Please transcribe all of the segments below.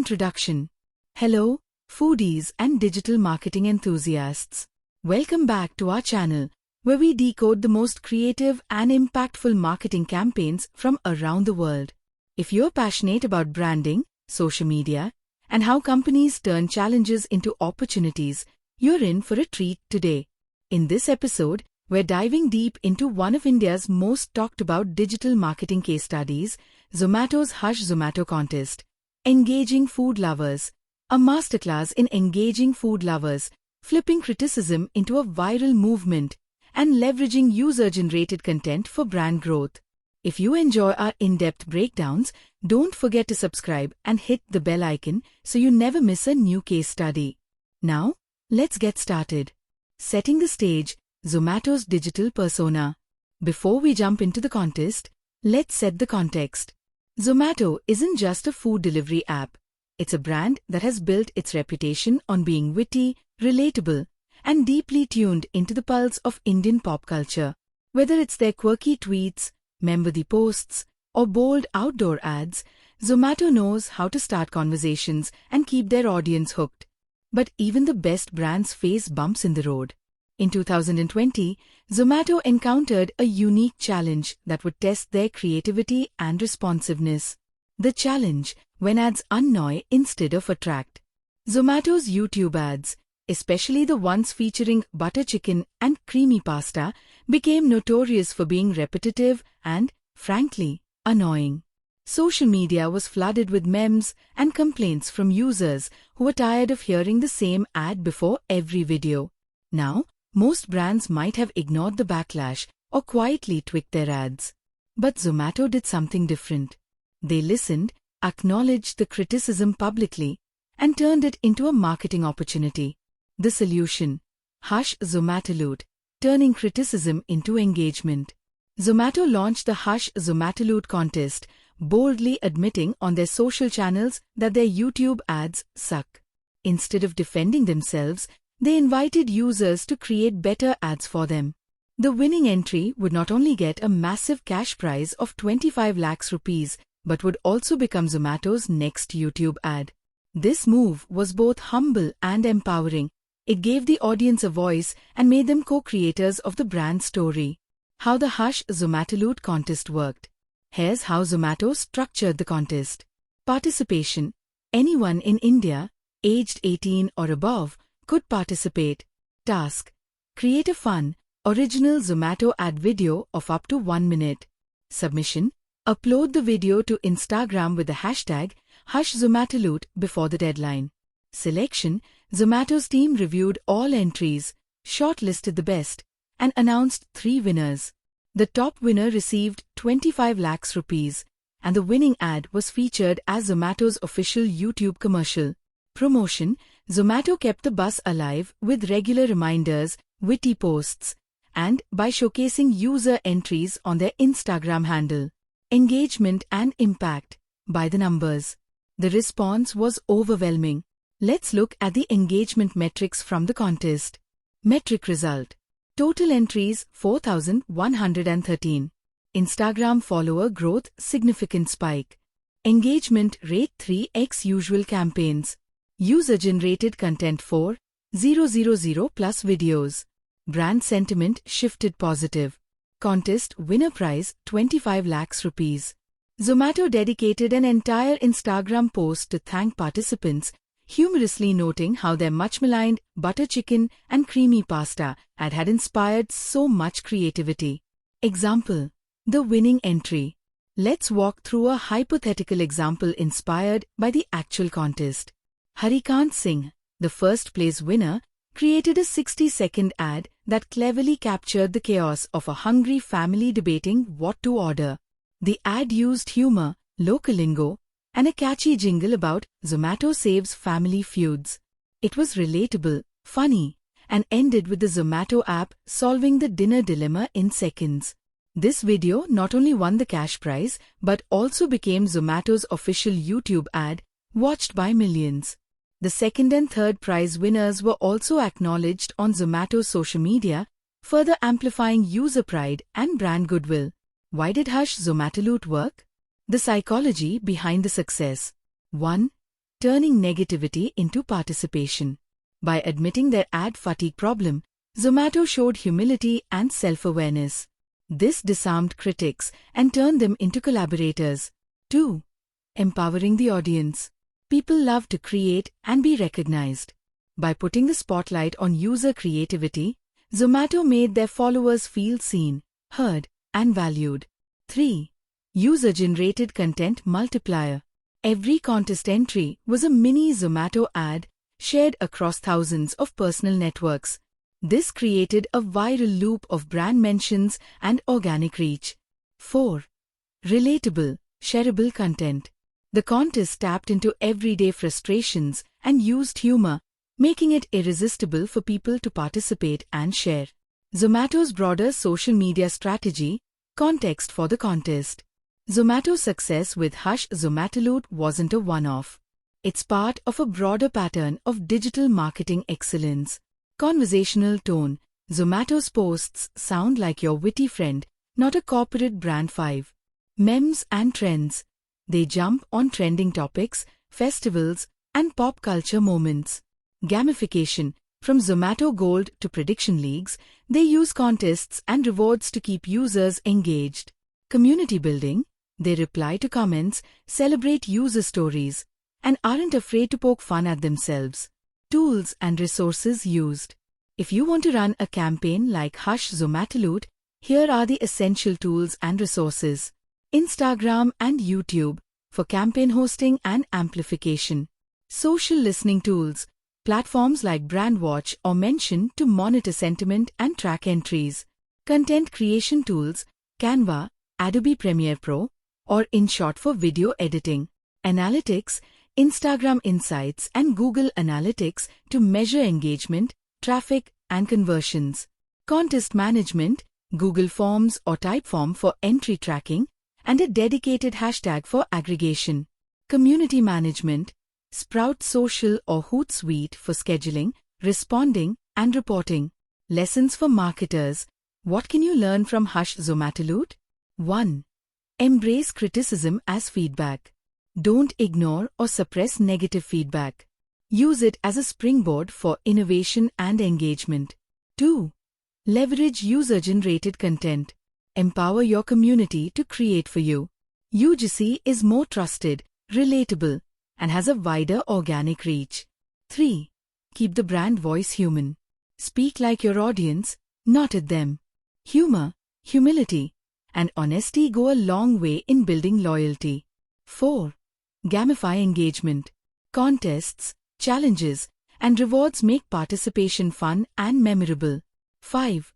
Introduction. Hello, foodies and digital marketing enthusiasts. Welcome back to our channel, where we decode the most creative and impactful marketing campaigns from around the world. If you're passionate about branding, social media, and how companies turn challenges into opportunities, you're in for a treat today. In this episode, we're diving deep into one of India's most talked about digital marketing case studies, Zomato's Hush Zomato contest. Engaging food lovers. A masterclass in engaging food lovers, flipping criticism into a viral movement, and leveraging user-generated content for brand growth. If you enjoy our in-depth breakdowns, don't forget to subscribe and hit the bell icon so you never miss a new case study. Now, let's get started. Setting the stage, Zomato's digital persona. Before we jump into the contest, let's set the context. Zomato isn't just a food delivery app. It's a brand that has built its reputation on being witty, relatable, and deeply tuned into the pulse of Indian pop culture. Whether it's their quirky tweets, member-the posts, or bold outdoor ads, Zomato knows how to start conversations and keep their audience hooked. But even the best brands face bumps in the road. In 2020, Zomato encountered a unique challenge that would test their creativity and responsiveness. The challenge: when ads annoy instead of attract. Zomato's YouTube ads, especially the ones featuring butter chicken and creamy pasta, became notorious for being repetitive and, frankly, annoying. Social media was flooded with memes and complaints from users who were tired of hearing the same ad before every video. Now, most brands might have ignored the backlash or quietly tweaked their ads. But Zomato did something different. They listened, acknowledged the criticism publicly, and turned it into a marketing opportunity. The solution: Hush ZomatoLoot, turning criticism into engagement. Zomato launched the Hush ZomatoLoot contest, boldly admitting on their social channels that their YouTube ads suck. Instead of defending themselves, they invited users to create better ads for them. The winning entry would not only get a massive cash prize of 25 lakhs rupees, but would also become Zomato's next YouTube ad. This move was both humble and empowering. It gave the audience a voice and made them co-creators of the brand story. How the Hush ZomatoLoot contest worked. Here's how Zomato structured the contest. Participation: anyone in India, aged 18 or above, could participate. Task: create a fun, original Zomato ad video of up to 1 minute. Submission: upload the video to Instagram with the hashtag #HushZomatoloot before the deadline. Selection: Zomato's team reviewed all entries, shortlisted the best, and announced 3 winners. The top winner received 25 lakhs rupees, and the winning ad was featured as Zomato's official YouTube commercial. Promotion: Zomato kept the buzz alive with regular reminders, witty posts, and by showcasing user entries on their Instagram handle. Engagement and impact: by the numbers. The response was overwhelming. Let's look at the engagement metrics from the contest. Metric result: total entries 4,113. Instagram follower growth significant spike. Engagement rate 3x usual campaigns. User-generated content 4,000 plus videos. Brand sentiment shifted positive. Contest winner prize 25 lakhs rupees. Zomato dedicated an entire Instagram post to thank participants, humorously noting how their much-maligned butter chicken and creamy pasta had inspired so much creativity. Example: the winning entry. Let's walk through a hypothetical example inspired by the actual contest. Harikant Singh, the first-place winner, created a 60-second ad that cleverly captured the chaos of a hungry family debating what to order. The ad used humor, local lingo, and a catchy jingle about Zomato saves family feuds. It was relatable, funny, and ended with the Zomato app solving the dinner dilemma in seconds. This video not only won the cash prize, but also became Zomato's official YouTube ad, watched by millions. The second and third prize winners were also acknowledged on Zomato's social media, further amplifying user pride and brand goodwill. Why did Hush ZomatoLoot work? The psychology behind the success. 1. turning negativity into participation. By admitting their ad fatigue problem, Zomato showed humility and self-awareness. This disarmed critics and turned them into collaborators. 2. Empowering the audience. People love to create and be recognized. By putting the spotlight on user creativity, Zomato made their followers feel seen, heard, and valued. 3. User-generated content multiplier. Every contest entry was a mini Zomato ad shared across thousands of personal networks. This created a viral loop of brand mentions and organic reach. 4. Relatable, shareable content. The contest tapped into everyday frustrations and used humor, making it irresistible for people to participate and share. Zomato's broader social media strategy, context for the contest. Zomato's success with ZomatoLoot wasn't a one-off. It's part of a broader pattern of digital marketing excellence. Conversational tone. Zomato's posts sound like your witty friend, not a corporate brand. 5. Memes and trends. They jump on trending topics, festivals, and pop culture moments. Gamification. From Zomato Gold to prediction leagues, they use contests and rewards to keep users engaged. Community building. They reply to comments, celebrate user stories, and aren't afraid to poke fun at themselves. Tools and resources used. If you want to run a campaign like ZomatoLoot, here are the essential tools and resources. Instagram and YouTube for campaign hosting and amplification. Social listening tools. Platforms like BrandWatch or Mention to monitor sentiment and track entries. Content creation tools. Canva, Adobe Premiere Pro, or InShot for video editing. Analytics. Instagram Insights and Google Analytics to measure engagement, traffic, and conversions. Contest management, Google Forms or Typeform for entry tracking, and a dedicated hashtag for aggregation. Community management, Sprout Social or Hootsuite for scheduling, responding, and reporting. Lessons for marketers. What can you learn from ZomatoLoot? 1. Embrace criticism as feedback. Don't ignore or suppress negative feedback. Use it as a springboard for innovation and engagement. 2. Leverage user-generated content. Empower your community to create for you. UGC is more trusted, relatable, and has a wider organic reach. 3. Keep the brand voice human. Speak like your audience, not at them. Humor, humility, and honesty go a long way in building loyalty. 4. Gamify engagement. Contests, challenges, and rewards make participation fun and memorable. 5.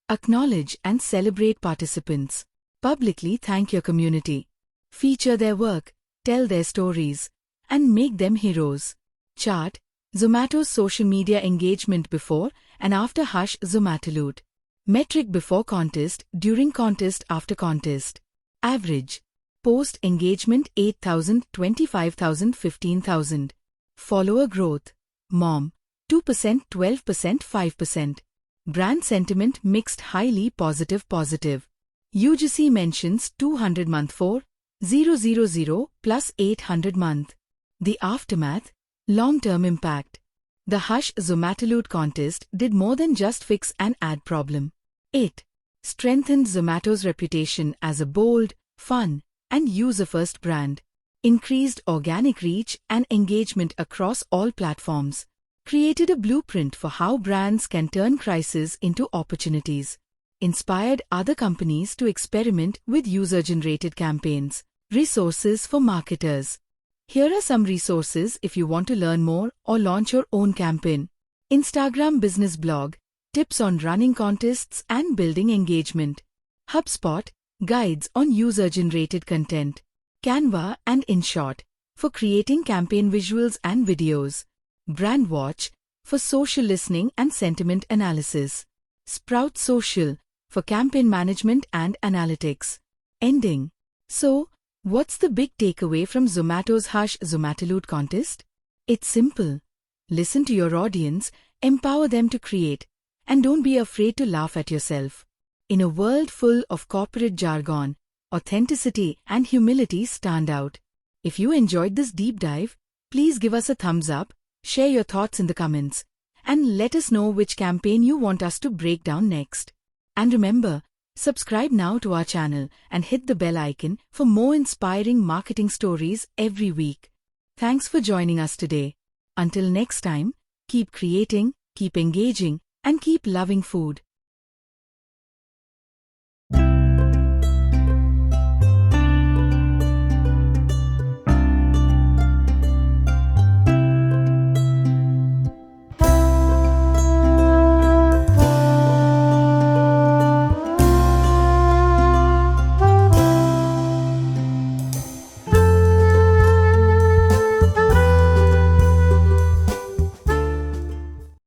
Acknowledge and celebrate participants. Publicly thank your community. Feature their work, tell their stories, and make them heroes. Chart. Zomato's social media engagement before and after ZomatoLoot. Metric before contest, during contest, after contest. Average. Post engagement 8,000, 25,000, 15,000. Follower growth. Mom. 2%, 12%, 5%. Brand sentiment mixed, highly positive. UGC mentions 200 month 4,000 plus 800 month. The aftermath. Long-term impact. The ZomatoLoot contest did more than just fix an ad problem. It strengthened Zomato's reputation as a bold, fun, and user-first brand, increased organic reach and engagement across all platforms, created a blueprint for how brands can turn crises into opportunities, inspired other companies to experiment with user-generated campaigns. Resources for marketers. Here are some resources if you want to learn more or launch your own campaign. Instagram business blog, tips on running contests and building engagement. HubSpot, guides on user-generated content. Canva and InShot, for creating campaign visuals and videos. BrandWatch, for social listening and sentiment analysis. Sprout Social, for campaign management and analytics. Ending. So, what's the big takeaway from Zomato's ZomatoLoot contest? It's simple. Listen to your audience, empower them to create, and don't be afraid to laugh at yourself. In a world full of corporate jargon, authenticity and humility stand out. If you enjoyed this deep dive, Please give us a thumbs up, share your thoughts in the comments, and let us know which campaign you want us to break down next. And remember, subscribe now to our channel and hit the bell icon for more inspiring marketing stories every week. Thanks for joining us today. Until next time, keep creating, keep engaging, and keep loving food.